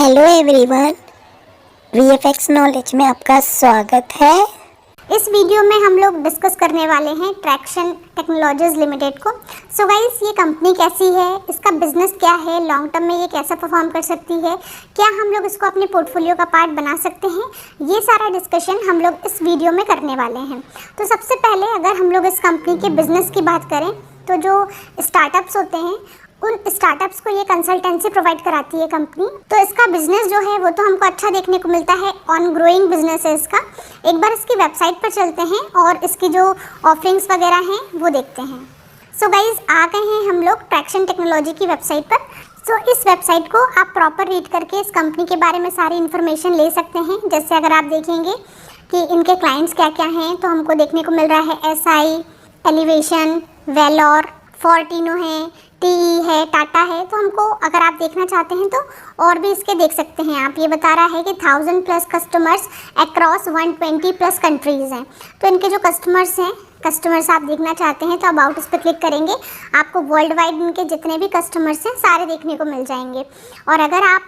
Hello everyone, VFX knowledge में आपका स्वागत है। इस वीडियो में हम लोग डिस्कस करने वाले हैं ट्रैक्शन टेक्नोलॉजीज लिमिटेड को। सो गाइस, ये कंपनी कैसी है, इसका बिजनेस क्या है, लॉन्ग टर्म में ये कैसा परफॉर्म कर सकती है, क्या हम लोग इसको अपने पोर्टफोलियो का पार्ट बना सकते हैं, ये सारा डिस्कशन हम लोग इस वीडियो में करने वाले हैं। तो सबसे पहले अगर हम लोग इस कंपनी के बिजनेस की बात करें तो जो स्टार्टअप्स होते हैं उन स्टार्टअप्स को ये कंसल्टेंसी प्रोवाइड कराती है कंपनी। तो इसका बिजनेस जो है वो तो हमको अच्छा देखने को मिलता है, ऑन ग्रोइंग बिजनेस है इसका। एक बार इसकी वेबसाइट पर चलते हैं और इसकी जो ऑफरिंग्स वगैरह हैं वो देखते हैं। सो गाइज, आ गए हैं हम लोग ट्रैक्शन टेक्नोलॉजी की वेबसाइट पर। सो इस वेबसाइट को आप प्रॉपर रीड करके इस कंपनी के बारे में सारी इन्फॉर्मेशन ले सकते हैं। जैसे अगर आप देखेंगे कि इनके क्लाइंट्स क्या क्या हैं, तो हमको देखने को मिल रहा है एसआई, एलिवेशन, वेलोर, फॉर्टिनो है, टीई है, टाटा है। तो हमको अगर आप देखना चाहते हैं तो और भी इसके देख सकते हैं आप। ये बता रहा है कि 1000+ कस्टमर्स अक्रॉस 120+ कंट्रीज़ हैं। तो इनके जो कस्टमर्स आप देखना चाहते हैं तो अबाउट इस पर क्लिक करेंगे, आपको वर्ल्ड वाइड इनके जितने भी कस्टमर्स हैं सारे देखने को मिल जाएंगे। और अगर आप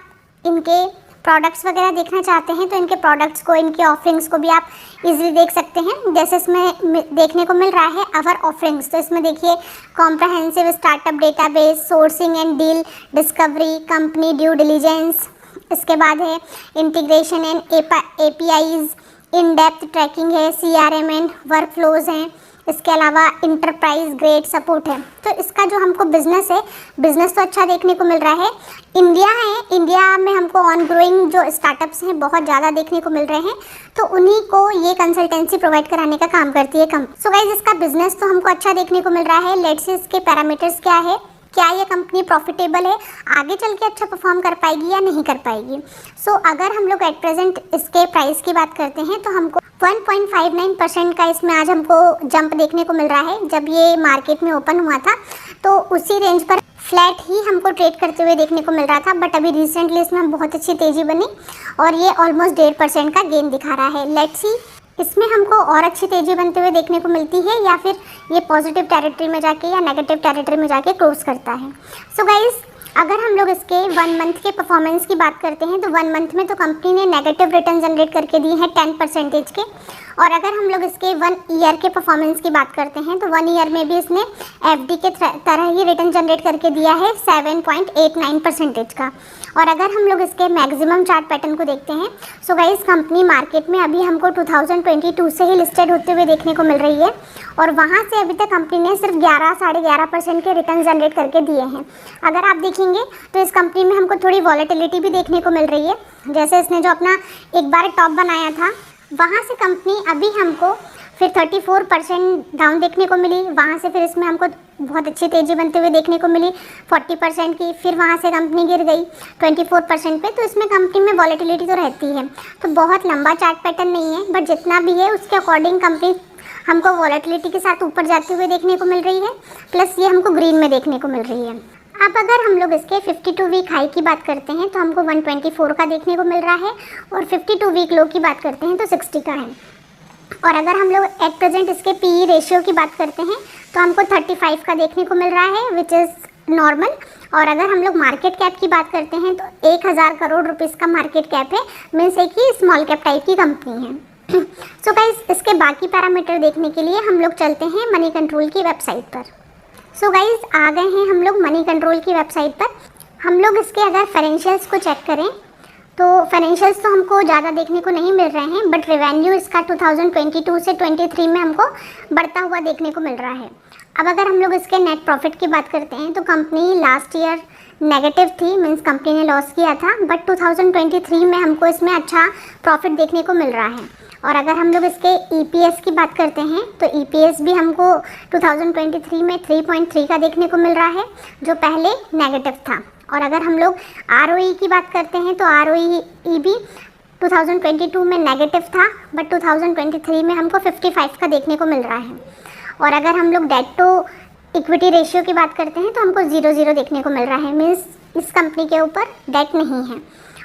इनके प्रोडक्ट्स वगैरह देखना चाहते हैं तो इनके प्रोडक्ट्स को, इनके ऑफरिंग्स को भी आप इजीली देख सकते हैं। जैसे इसमें देखने को मिल रहा है अवर ऑफरिंग्स, तो इसमें देखिए comprehensive startup database, sourcing and deal discovery, company due diligence, इसके बाद है integration and APIs, in depth tracking है, सीआरएम एंड वर्क फ्लोज हैं, इसके अलावा इंटरप्राइज ग्रेड सपोर्ट है। तो इसका जो हमको बिजनेस है, बिजनेस तो अच्छा देखने को मिल रहा है। इंडिया में हमको ऑन ग्रोइंग जो स्टार्टअप्स हैं बहुत ज़्यादा देखने को मिल रहे हैं, तो उन्हीं को ये कंसल्टेंसी प्रोवाइड कराने का काम करती है कंपनी। सो गाइस, इसका बिजनेस तो हमको अच्छा देखने को मिल रहा है। लेट्स से इसके पैरामीटर्स क्या है, क्या ये कंपनी प्रॉफिटेबल है, आगे चल के अच्छा परफॉर्म कर पाएगी या नहीं कर पाएगी। सो अगर हम लोग एट प्रेजेंट इसके प्राइस की बात करते हैं तो हमको 1.59% का इसमें आज हमको जंप देखने को मिल रहा है। जब ये मार्केट में ओपन हुआ था तो उसी रेंज पर फ्लैट ही हमको ट्रेड करते हुए देखने को मिल रहा था, बट अभी रिसेंटली इसमें बहुत अच्छी तेज़ी बनी और ये ऑलमोस्ट 1.5% का गेन दिखा रहा है। लेट्स सी इसमें हमको और अच्छी तेज़ी बनते हुए देखने को मिलती है या फिर ये पॉजिटिव टेरिटरी में जाके या नेगेटिव टेरिटरी में जाके क्लोज करता है। सो गाइस, अगर हम लोग इसके 1 मंथ के परफॉर्मेंस की बात करते हैं तो 1 मंथ में तो कंपनी ने नेगेटिव रिटर्न जनरेट करके दिए हैं 10% के। और अगर हम लोग इसके 1 ईयर के परफॉर्मेंस की बात करते हैं तो 1 ईयर में भी इसने एफडी के तरह ही रिटर्न जनरेट करके दिया है 7.89% का। और अगर हम लोग इसके मैक्सिमम चार्ट पैटर्न को देखते हैं, सो गाइस कंपनी मार्केट में अभी हमको 2022 से ही लिस्टेड होते हुए देखने को मिल रही है और वहाँ से अभी तक कंपनी ने सिर्फ 11-11.5% के रिटर्न जनरेट करके दिए हैं। अगर आप देखेंगे तो इस कंपनी में हमको थोड़ी वॉलेटिलिटी भी देखने को मिल रही है। जैसे इसने जो अपना एक बार टॉप बनाया था, वहाँ से कंपनी अभी हमको फिर 34% डाउन देखने को मिली, वहाँ से फिर इसमें हमको बहुत अच्छी तेज़ी बनते हुए देखने को मिली 40% की, फिर वहाँ से कंपनी गिर गई 24% पे। तो इसमें कंपनी में वॉलेटिलिटी तो रहती है, तो बहुत लंबा चार्ट पैटर्न नहीं है, बट जितना भी है उसके अकॉर्डिंग कंपनी हमको वॉलेटिलिटी के साथ ऊपर जाते हुए देखने को मिल रही है, प्लस ये हमको ग्रीन में देखने को मिल रही है। अब अगर हम लोग इसके 52 वीक हाई की बात करते हैं तो हमको 124 का देखने को मिल रहा है और 52 वीक लो की बात करते हैं तो 60 का है। और अगर हम लोग एट प्रेजेंट इसके पीई रेशियो की बात करते हैं तो हमको 35 का देखने को मिल रहा है, विच इज़ नॉर्मल। और अगर हम लोग मार्केट कैप की बात करते हैं तो 1000 करोड़ रुपीज़ का मार्केट कैप है, मीन्स एक ही स्मॉल कैप टाइप की कंपनी है। सो गाइस, इसके बाकी पैरामीटर देखने के लिए हम लोग चलते हैं मनी कंट्रोल की वेबसाइट पर। सो गाइस, आ गए हैं हम लोग मनी कंट्रोल की वेबसाइट पर। हम लोग इसके अगर फाइनेंशियल्स को चेक करें तो फाइनेंशियल्स तो हमको ज़्यादा देखने को नहीं मिल रहे हैं, बट रेवेन्यू इसका 2022 से 23 में हमको बढ़ता हुआ देखने को मिल रहा है। अब अगर हम लोग इसके नेट प्रॉफिट की बात करते हैं तो कंपनी लास्ट ईयर नेगेटिव थी, मीन्स कंपनी ने लॉस किया था, बट 2023 में हमको इसमें अच्छा प्रॉफिट देखने को मिल रहा है। और अगर हम लोग इसके ईपीएस की बात करते हैं तो ईपीएस भी हमको 2023 में 3.3 का देखने को मिल रहा है, जो पहले नेगेटिव था। और अगर हम लोग आरओई की बात करते हैं तो आरओई भी 2022 में नेगेटिव था, बट 2023 में हमको 55 का देखने को मिल रहा है। और अगर हम लोग डेट टू इक्विटी रेशियो की बात करते हैं तो हमको 0.0 देखने को मिल रहा है, मीन्स इस कंपनी के ऊपर डेट नहीं है।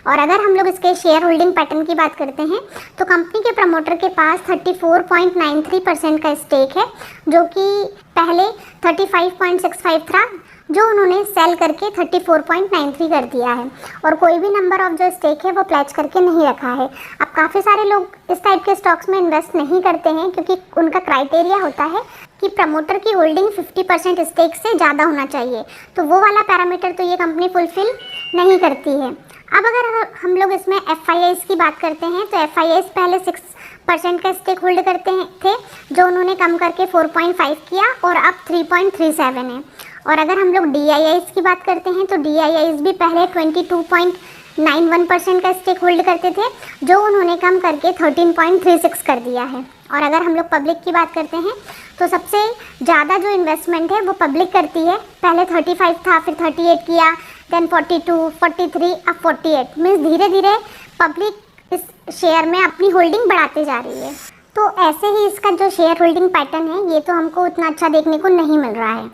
और अगर हम लोग इसके शेयर होल्डिंग पैटर्न की बात करते हैं तो कंपनी के प्रमोटर के पास 34.93% का स्टेक है, जो कि पहले 35.65 था जो उन्होंने सेल करके 34.93 कर दिया है, और कोई भी नंबर ऑफ जो स्टेक है वो प्लेज करके नहीं रखा है। अब काफ़ी सारे लोग इस टाइप के स्टॉक्स में इन्वेस्ट नहीं करते हैं क्योंकि उनका क्राइटेरिया होता है कि प्रमोटर की होल्डिंग 50% स्टेक से ज़्यादा होना चाहिए, तो वो वाला पैरामीटर तो ये कंपनी फुलफिल नहीं करती है। अब अगर हम लोग इसमें FIIs की बात करते हैं तो FIIs पहले 6% का स्टेक होल्ड करते थे, जो उन्होंने कम करके 4.5 किया और अब 3.37 है। और अगर हम लोग DIIs की बात करते हैं तो DIIs भी पहले 22.91% का स्टेक होल्ड करते थे, जो उन्होंने कम करके 13.36 कर दिया है। और अगर हम लोग पब्लिक की बात करते हैं तो सबसे ज़्यादा जो इन्वेस्टमेंट है वो पब्लिक करती है। पहले 35 था, फिर 38 किया, देन 42, 43, अब 48। मीन्स धीरे धीरे पब्लिक इस शेयर में अपनी होल्डिंग बढ़ाते जा रही है। तो ऐसे ही इसका जो शेयर होल्डिंग पैटर्न है ये तो हमको उतना अच्छा देखने को नहीं मिल रहा है।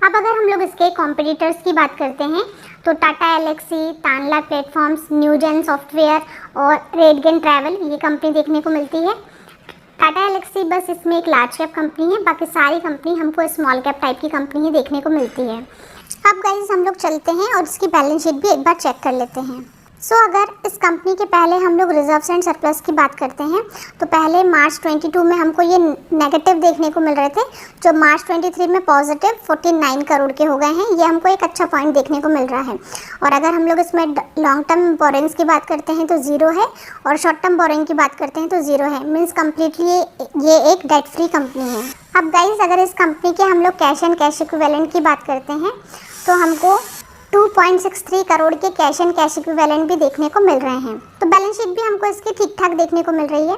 अब अगर हम लोग इसके कॉम्पिटिटर्स की बात करते हैं तो टाटा एलेक्सी, तानला प्लेटफॉर्म्स, न्यूजेन सॉफ्टवेयर और रेडगेन ट्रैवल ये कंपनी देखने को मिलती है। टाटा एलेक्सी बस इसमें एक लार्ज कैप कंपनी है, बाकी सारी कंपनी हमको स्मॉल कैप टाइप की कंपनी ही देखने को मिलती है। अब गाइस हम लोग चलते हैं और इसकी बैलेंस शीट भी एक बार चेक कर लेते हैं। अगर इस कंपनी के पहले हम लोग रिजर्व्स एंड सरप्लस की बात करते हैं तो पहले मार्च 22 में हमको ये नेगेटिव देखने को मिल रहे थे, जो मार्च 23 में पॉजिटिव 49 करोड़ के हो गए हैं। ये हमको एक अच्छा पॉइंट देखने को मिल रहा है। और अगर हम लोग इसमें लॉन्ग टर्म बोरिंग्स की बात करते हैं तो ज़ीरो है, और शॉर्ट टर्म बोरिंग की बात करते हैं तो ज़ीरो है। मीन्स कम्प्लीटली ये एक डेट फ्री कंपनी है। अब गाइज अगर इस कंपनी के हम लोग कैश एंड कैश इक्विवेलेंट की बात करते हैं तो हमको 2.63 करोड़ के कैश एंड कैश इक्विवेलेंट भी देखने को मिल रहे हैं। तो बैलेंस शीट भी हमको इसकी ठीक ठाक देखने को मिल रही है।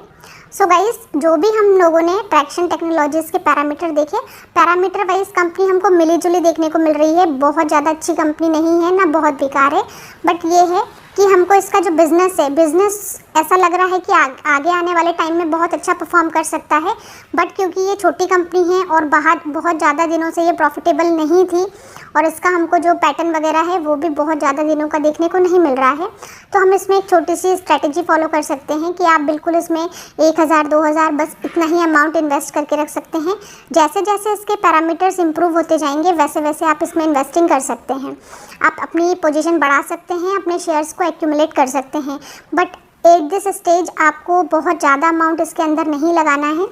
गाइस जो भी हम लोगों ने ट्रैक्शन टेक्नोलॉजीज़ के पैरामीटर देखे, पैरामीटर वाइज कंपनी हमको मिली जुली देखने को मिल रही है। बहुत ज़्यादा अच्छी कंपनी नहीं है ना बहुत बेकार है, बट ये है कि हमको इसका जो बिज़नेस है, बिज़नेस ऐसा लग रहा है कि आगे आने वाले टाइम में बहुत अच्छा परफॉर्म कर सकता है। बट क्योंकि ये छोटी कंपनी है और बाहर बहुत ज़्यादा दिनों से ये प्रॉफिटेबल नहीं थी और इसका हमको जो पैटर्न वगैरह है वो भी बहुत ज़्यादा दिनों का देखने को नहीं मिल रहा है, तो हम इसमें एक छोटी सी स्ट्रैटेजी फॉलो कर सकते हैं कि आप बिल्कुल इसमें 1000 2000 बस इतना ही अमाउंट इन्वेस्ट करके रख सकते हैं। जैसे जैसे इसके पैरामीटर्स इंप्रूव होते जाएंगे वैसे वैसे आप इसमें इन्वेस्टिंग कर सकते हैं। आप अपनी पोजीशन बढ़ा सकते हैं, अपने शेयर्स को एक्यूमुलेट कर सकते हैं, बट एट दिस स्टेज आपको बहुत ज़्यादा अमाउंट इसके अंदर नहीं लगाना है।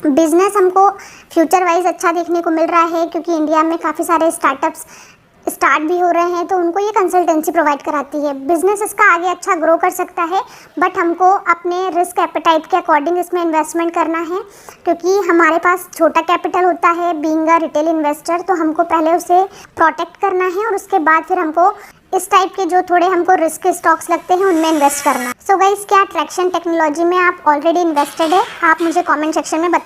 बिज़नेस हमको फ्यूचर वाइज अच्छा देखने को मिल रहा है क्योंकि इंडिया में काफ़ी सारे स्टार्टअप्स स्टार्ट भी हो रहे हैं, तो उनको ये कंसल्टेंसी प्रोवाइड कराती है। बिज़नेस इसका आगे अच्छा ग्रो कर सकता है, बट हमको अपने रिस्क एपेटाइट के अकॉर्डिंग इसमें इन्वेस्टमेंट करना है क्योंकि हमारे पास छोटा कैपिटल होता है बीइंग अ रिटेल इन्वेस्टर, तो हमको पहले उसे प्रोटेक्ट करना है और उसके बाद फिर हमको इस टाइप के जो थोड़े हमको रिस्क स्टॉक्स लगते हैं उनमें इन्वेस्ट करना। गाइस क्या ट्रैक्शन टेक्नोलॉजी में आप ऑलरेडी इन्वेस्टेड है? आप मुझे कमेंट सेक्शन में बता